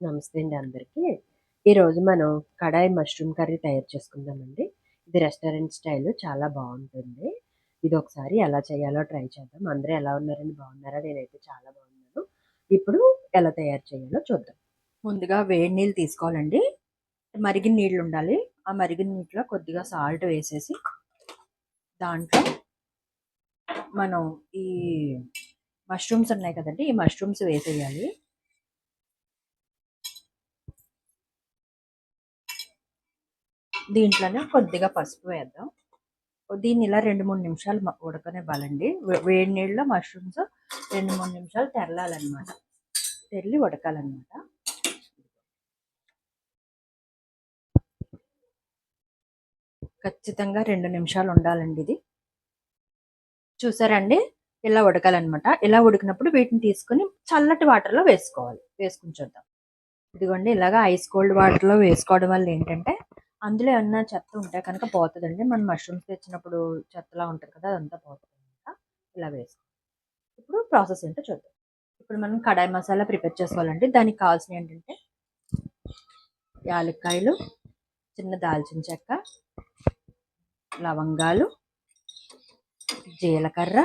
నమస్తే అండి అందరికీ. ఈరోజు మనం కడాయి మష్రూమ్ కర్రీ తయారు చేసుకుందామండి. ఇది రెస్టారెంట్ స్టైల్ చాలా బాగుంటుంది. ఇది ఒకసారి ఎలా చేయాలో ట్రై చేద్దాం. అందరూ ఎలా ఉన్నారండి? బాగున్నారా? నేనైతే చాలా బాగున్నాను. ఇప్పుడు ఎలా తయారు చేయాలో చూద్దాం. ముందుగా వేడి నీళ్ళు తీసుకోవాలండి. మరిగిన నీళ్ళు ఉండాలి. ఆ మరిగిన నీటిలో కొద్దిగా సాల్ట్ వేసేసి దాంట్లో మనం ఈ మష్రూమ్స్ ఉన్నాయి కదండి, ఈ మష్రూమ్స్ వేసేయాలి. దీంట్లోనే కొద్దిగా పసుపు వేద్దాం. దీన్ని ఇలా 2-3 నిమిషాలు ఉడకనివ్వాలండి. వేడి నీళ్ళలో మష్రూమ్స్ 2-3 నిమిషాలు తెరలాలన్నమాట. తెరలి ఉడకాలన్నమాట. ఖచ్చితంగా 2 నిమిషాలు ఉండాలండి ఇది. చూసారండి, ఇలా ఉడకాలన్నమాట. ఇలా ఉడికినప్పుడు వీటిని తీసుకుని చల్లటి వాటర్లో వేసుకుని చూద్దాం. ఇదిగోండి, ఇలాగా ఐస్ కోల్డ్ వాటర్లో వేసుకోవడం వల్ల ఏంటంటే అందులో ఏమన్నా చెత్త ఉంటే కనుక పోతుందండి. మనం మష్రూమ్స్ తెచ్చినప్పుడు చెత్తలా ఉంటుంది కదా, అదంతా పోతుంది అనమాట. ఇలా వేసుకో. ఇప్పుడు ప్రాసెస్ ఏంటో చూద్దాం. ఇప్పుడు మనం కడాయి మసాలా ప్రిపేర్ చేసుకోవాలండి. దానికి కావాల్సిన ఏంటంటే యాలక్కాయలు, చిన్న దాల్చిన చెక్క, లవంగాలు, జీలకర్ర,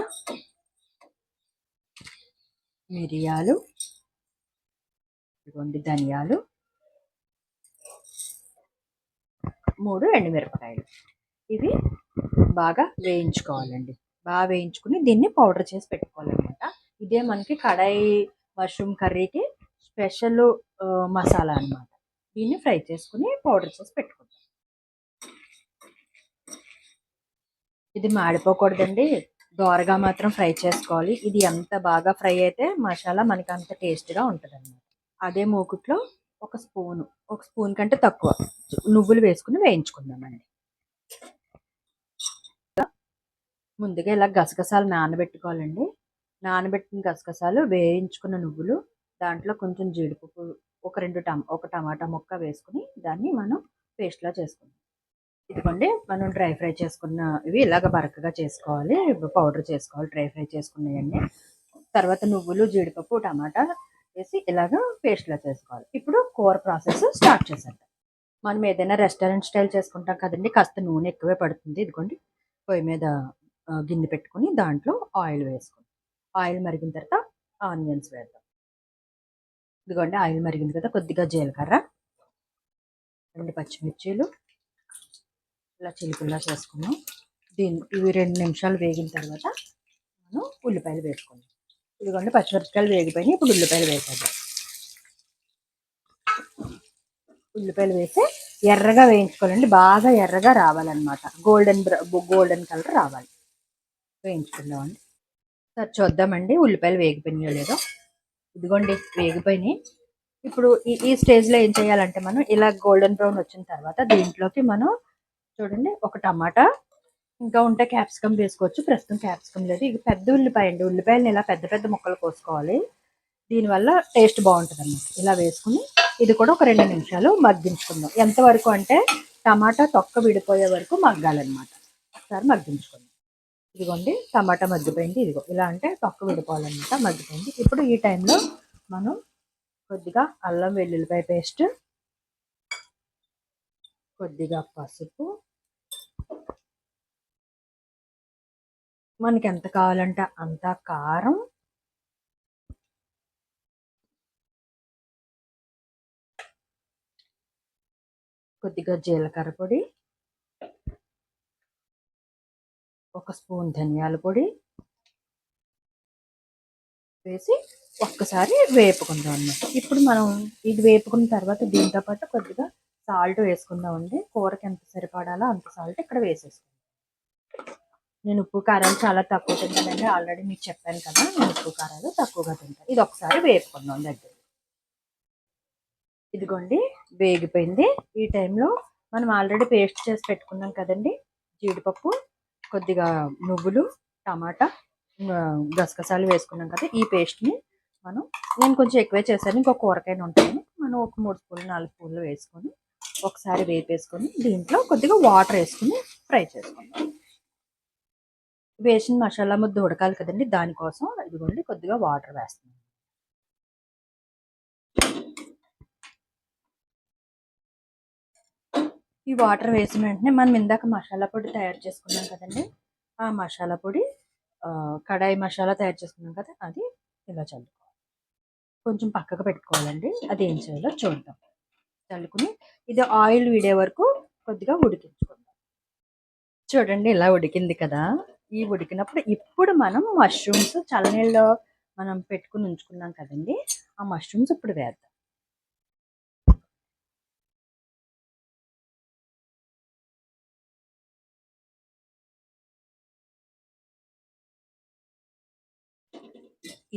మిరియాలు, ఇదిగోండి ధనియాలు, 3 ఎండుమిరపకాయలు. ఇవి బాగా వేయించుకోవాలండి. బాగా వేయించుకుని దీన్ని పౌడర్ చేసి పెట్టుకోవాలన్నమాట. ఇదే మనకి కడాయి మష్రూమ్ కర్రీకి స్పెషల్ మసాలా అన్నమాట. దీన్ని ఫ్రై చేసుకుని పౌడర్ చేసి పెట్టుకుంటాం. ఇది మాడిపోకూడదండి, దోరగా మాత్రం ఫ్రై చేసుకోవాలి. ఇది ఎంత బాగా ఫ్రై అయితే మసాలా మనకి అంత టేస్ట్గా ఉంటుంది అన్నమాట. అదే మూకుట్లో ఒక స్పూన్ కంటే తక్కువ నువ్వులు వేసుకుని వేయించుకుందామండి. ముందుగా ఇలా గసగసాలు నానబెట్టుకోవాలండి. నానబెట్టిన గసగసాలు, వేయించుకున్న నువ్వులు, దాంట్లో కొంచెం జీడిపప్పు, ఒక టమాటా ముక్క వేసుకుని దాన్ని మనం పేస్ట్లా చేసుకుందాం. ఇదిగోండి, మనం డ్రై ఫ్రై చేసుకున్న ఇవి ఇలాగ బరకగా చేసుకోవాలి, పౌడర్ చేసుకోవాలి. డ్రై ఫ్రై చేసుకున్నాయండి. తర్వాత నువ్వులు, జీడిపప్పు, టమాటా వేసి ఇలాగ పేస్ట్లా చేసుకోవాలి. ఇప్పుడు కూర ప్రాసెస్ స్టార్ట్ చేసేద్దాం. మనం ఏదైనా రెస్టారెంట్ స్టైల్ చేసుకుంటాం కదండి, కాస్త నూనె ఎక్కువే పడుతుంది. ఇదిగోండి, పొయ్యి మీద గిన్నె పెట్టుకుని దాంట్లో ఆయిల్ వేసుకోండి. ఆయిల్ మరిగిన తర్వాత ఆనియన్స్ వేద్దాం. ఇదిగోండి, ఆయిల్ మరిగింది కదా, కొద్దిగా జీలకర్ర, 2 పచ్చిమిర్చీలు ఇలా చిలుకల్లా చేసుకున్నాం. ఇవి 2 నిమిషాలు వేగిన తర్వాత మనం ఉల్లిపాయలు వేసుకుందాం. ఇదిగోండి, పచ్చిమిరపకాయలు వేగిపోయినాయి. ఇప్పుడు ఉల్లిపాయలు వేసేద్దాం. ఉల్లిపాయలు వేసి ఎర్రగా వేయించుకోవాలండి. బాగా ఎర్రగా రావాలన్నమాట. గోల్డెన్ కలర్ రావాలి. వేయించుకుందామండి. సరే చూద్దామండి ఉల్లిపాయలు వేగిపోయినాయో లేదో. ఇదిగోండి, వేగిపోయినాయి. ఇప్పుడు ఈ స్టేజ్లో ఏం చేయాలంటే, మనం ఇలా గోల్డెన్ బ్రౌన్ వచ్చిన తర్వాత దీంట్లోకి మనం చూడండి, ఒక టమాటా, ఇంకా ఉంటే క్యాప్సికమ్ వేసుకోవచ్చు. ప్రస్తుతం క్యాప్సికమ్ లేదు. ఇది పెద్ద ఉల్లిపాయ అండి. ఉల్లిపాయలు ఇలా పెద్ద పెద్ద ముక్కలు కోసుకోవాలి. దీనివల్ల టేస్ట్ బాగుంటుంది అన్నమాట. ఇలా వేసుకుని ఇది కూడా ఒక 2 నిమిషాలు మగ్గించుకుందాం. ఎంతవరకు అంటే టమాటా తొక్క విడిపోయే వరకు మగ్గాలన్నమాట. ఒకసారి మగ్గించుకుందాం. ఇదిగోండి, టమాటా మగ్గిపోయింది. ఇదిగో ఇలా అంటే తొక్క విడిపోవాలన్నమాట. మగ్గిపోయింది. ఇప్పుడు ఈ టైంలో మనం కొద్దిగా అల్లం వెల్లుల్లిపాయ పేస్ట్, కొద్దిగా పసుపు, మనకి ఎంత కావాలంటే అంత కారం, కొద్దిగా జీలకర్ర పొడి, 1 స్పూన్ ధనియాల పొడి వేసి ఒక్కసారి వేపుకుందాం అన్నమాట. ఇప్పుడు మనం ఇది వేపుకున్న తర్వాత దీంతో పాటు కొద్దిగా సాల్ట్ వేసుకుందామండి. కూరకి ఎంత సరిపడాలో అంత సాల్ట్ ఇక్కడ వేసేసుకుందాం. నేను ఉప్పు కారాలు చాలా తక్కువ తింటానండి. ఆల్రెడీ మీకు చెప్పాను కదా, నేను ఉప్పు కారాలు తక్కువగా తింటాను. ఇది ఒకసారి వేపుకుందాం దగ్గర. ఇదిగోండి, వేగిపోయింది. ఈ టైంలో మనం ఆల్రెడీ పేస్ట్ చేసి పెట్టుకున్నాం కదండి, జీడిపప్పు, కొద్దిగా నువ్వులు, టమాటా, గసగసాలు వేసుకున్నాం కదా, ఈ పేస్ట్ని నేను కొంచెం ఎక్కువే చేశాను. ఇంకొక కూరకైనా ఉంటాను. మనం ఒక 3 స్పూన్లు 4 స్పూన్లు వేసుకొని ఒకసారి వేపేసుకొని దీంట్లో కొద్దిగా వాటర్ వేసుకుని ఫ్రై చేసుకుందాం. వేసిన మసాలా ముద్ద ఉడకాలి కదండి, దానికోసం ఇదిగోండి కొద్దిగా వాటర్ వేస్తున్నాను. ఈ వాటర్ వేసిన వెంటనే మనం ఇందాక మసాలా పొడి తయారు చేసుకున్నాం కదండి, ఆ మసాలా పొడి కడాయి మసాలా తయారు చేసుకున్నాం కదా, అది ఇలా చల్లుకోవాలి. కొంచెం పక్కకు పెట్టుకోవాలండి, అది ఏం చేయాలో చూద్దాం. చల్లుకుని ఇది ఆయిల్ వీడే వరకు కొద్దిగా ఉడికించుకుందాం. చూడండి ఇలా ఉడికింది కదా, ఈ ఉడికినప్పుడు ఇప్పుడు మనం మష్రూమ్స్ చల్లనీళ్ళలో మనం పెట్టుకుని ఉంచుకున్నాం కదండి, ఆ మష్రూమ్స్ ఇప్పుడు వేద్దాం.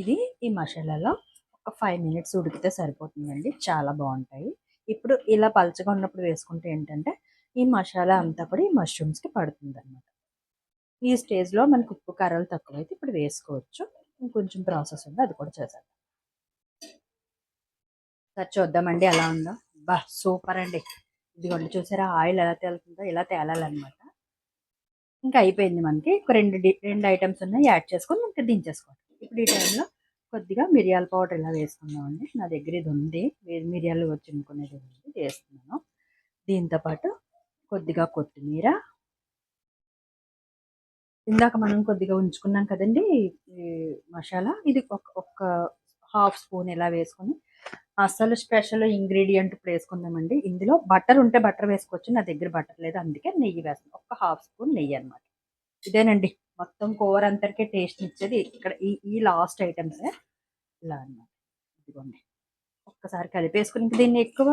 ఇది ఈ మసాలాలో ఒక 5 మినిట్స్ ఉడికితే సరిపోతుందండి, చాలా బాగుంటాయి. ఇప్పుడు ఇలా పలచగా ఉన్నప్పుడు వేసుకుంటే ఏంటంటే ఈ మసాలా అంతా కూడా ఈ మష్రూమ్స్కి పడుతుంది అనమాట. ఈ స్టేజ్లో మనకు ఉప్పు కారాలు తక్కువైతే ఇప్పుడు వేసుకోవచ్చు. ఇంకొంచెం ప్రాసెస్ ఉంది, అది కూడా చేద్దాం. సరే చూద్దామండి ఎలా ఉందో. బా సూపర్ అండి. ఇదిగోండి చూసారా ఆయిల్ ఎలా తేలుతుందో, ఇలా తేలాలన్నమాట. ఇంకా అయిపోయింది మనకి. ఒక రెండు ఐటమ్స్ ఉన్నాయి, యాడ్ చేసుకొని ఇంకా దించేసుకోండి. ఇప్పుడు ఈ టైంలో కొద్దిగా మిరియాల పౌడర్ ఇలా వేసుకుందామండి. నా దగ్గర ఇది ఉంది, మిరియాలు చింపుకునేది ఉంది, వేస్తున్నాను. దీంతోపాటు కొద్దిగా కొత్తిమీర, ఇందాక మనం కొద్దిగా ఉంచుకున్నాం కదండి ఈ మసాలా, ఇది ఒక హాఫ్ స్పూన్ ఇలా వేసుకొని అసలు స్పెషల్ ఇంగ్రీడియంట్ ఇప్పుడు వేసుకుందామండి. ఇందులో బటర్ ఉంటే బటర్ వేసుకోవచ్చు, నా దగ్గర బటర్ లేదు, అందుకే నెయ్యి వేస్తాను. ఒక హాఫ్ స్పూన్ నెయ్యి అనమాట. ఇదేనండి మొత్తం కూర అంతటికే టేస్ట్ ఇచ్చేది ఇక్కడ ఈ ఈ లాస్ట్ ఐటమ్స్ ఇలా అనమాట. ఇదిగోండి ఒక్కసారి కలిపేసుకుని ఇంక దీన్ని ఎక్కువ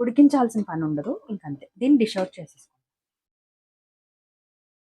ఉడికించాల్సిన పని ఉండదు, ఇంకంతే. దీన్ని డిష్ అవుట్ చేసేసుకోండి.